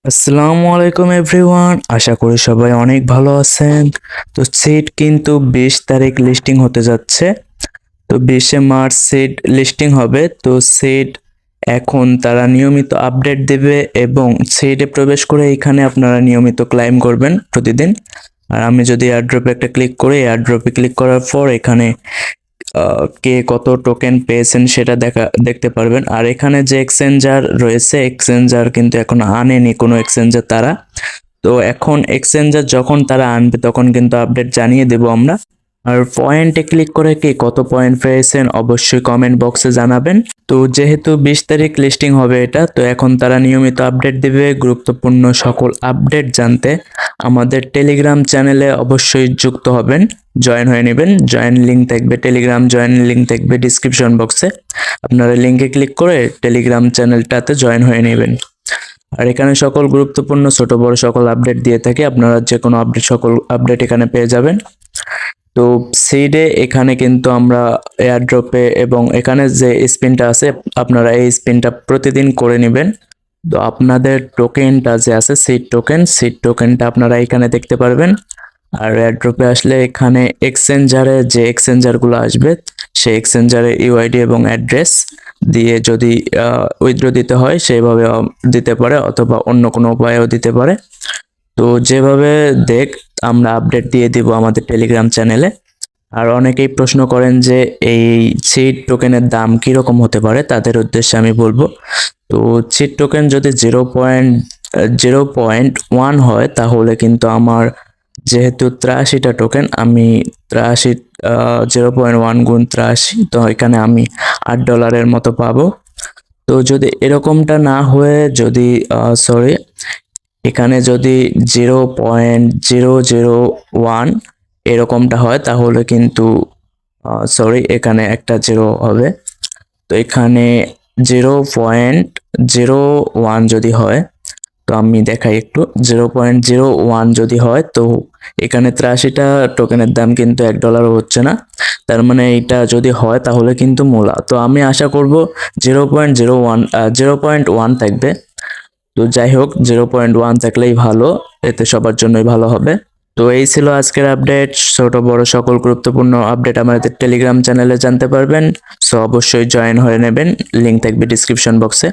আসসালামু আলাইকুম এভরিওয়ান, আশা করি সবাই অনেক ভালো আছেন। তো সিট কিন্তু 20 তারিখ লিস্টিং হতে যাচ্ছে। তো 20শে মার্চ সিট লিস্টিং হবে। তো সিট এখন তারা নিয়মিত আপডেট দেবে এবং সিটে প্রবেশ করে এখানে আপনারা নিয়মিত ক্লাইম করবেন প্রতিদিন। আর আমি যদি এয়ারড্রপে একটা ক্লিক করি, এয়ারড্রপে ক্লিক করার পর এখানে কে কত টোকেন পেয়েছেন সেটা দেখতে পারবেন। আর এখানে যে এক্সচেঞ্জার রয়েছে, এক্সচেঞ্জার কিন্তু এখন আনেনি কোনো এক্সচেঞ্জার তারা। তো এখন এক্সচেঞ্জার যখন তারা আনবে তখন কিন্তু আপডেট জানিয়ে দেব আমরা। আর পয়েন্টে ক্লিক করে কি কত পয়েন্ট পেয়েছেন অবশ্যই কমেন্ট বক্সে জানাবেন। তো যেহেতু 20 তারিখ লিস্টিং হবে এটা, তো এখন তারা নিয়মিত আপডেট দিবে। গুরুত্বপূর্ণ সকল আপডেট জানতে আমাদের টেলিগ্রাম চ্যানেলে অবশ্যই যুক্ত হবেন, জয়েন হয়ে নেবেন। জয়েন লিঙ্ক থাকবে, টেলিগ্রাম জয়েন লিঙ্ক থাকবে ডিসক্রিপশন বক্সে। আপনারা লিঙ্কে ক্লিক করে টেলিগ্রাম চ্যানেলটাতে জয়েন হয়ে নেবেন। আর এখানে সকল গুরুত্বপূর্ণ ছোট বড় সকল আপডেট দিয়ে থাকে, আপনারা যে কোনো আপডেট সকল আপডেট এখানে পেয়ে যাবেন। তো সিডে এখানে কিন্তু আমরা এয়ারড্রপে এবং এখানে যে স্পিনটা আছে আপনারা এই স্পিনটা প্রতিদিন করে নেবেন। তো আপনাদের টোকেনটা যে আছে সিড টোকেনটা আপনারা এখানে দেখতে পারবেন। আর এয়ারড্রপে আসলে এখানে এক্সচেঞ্জারে যে এক্সচেঞ্জারগুলো আসবে সেই এক্সচেঞ্জারে ইউআইডি এবং অ্যাড্রেস দিয়ে যদি উইথড্র দিতে হয় সেইভাবে দিতে পারে, অথবা অন্য কোনো উপায়েও দিতে পারে। তো যেভাবে আমরা আপডেট দিয়ে দিব আমাদের টেলিগ্রাম চ্যানেলে। আর অনেকেই প্রশ্ন করেন যে এই সিড টোকেনের দাম কীরকম হতে পারে, তাদের উদ্দেশ্যে আমি বলবো। তো সিড টোকেন যদি 0.1 হয় তাহলে কিন্তু আমার যেহেতু 83টা টোকেন, আমি 83 0.1 গুণ 83, তো এখানে আমি $8 মতো পাবো। তো যদি এরকমটা না হয়ে যদি এখানে যদি 0.001 এরকমটা হয় তাহলে কিন্তু এখানে একটা জিরো হবে। তো এখানে 0.01 যদি হয়, তো আমি দেখাই একটু। 0.01 যদি হয় তো এখানে 83টা টোকেনের দাম কিন্তু $1 হচ্ছে না। তার মানে এটা যদি হয় তাহলে কিন্তু মূলা। তো আমি আশা করব 0.01 থাকবে। তো যাই হোক, 0.1 থাকলেই ভালো, এতে সবার জন্যই ভালো হবে। তো এই ছিল আজকের আপডেট। ছোট বড় সকল গুরুত্বপূর্ণ আপডেট আমাদের টেলিগ্রাম চ্যানেলে জানতে পারবেন। সো অবশ্যই জয়েন হয়ে নেবেন, লিঙ্ক থাকবে ডিসক্রিপশন বক্সে।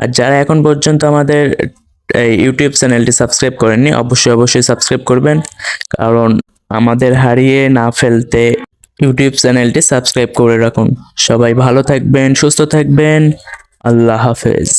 আর যারা এখন পর্যন্ত আমাদের এই ইউটিউব চ্যানেলটি সাবস্ক্রাইব করেননি, অবশ্যই সাবস্ক্রাইব করবেন, কারণ আমাদের হারিয়ে না ফেলতে ইউটিউব চ্যানেলটি সাবস্ক্রাইব করে রাখুন। সবাই ভালো থাকবেন, সুস্থ থাকবেন। আল্লাহ হাফেজ।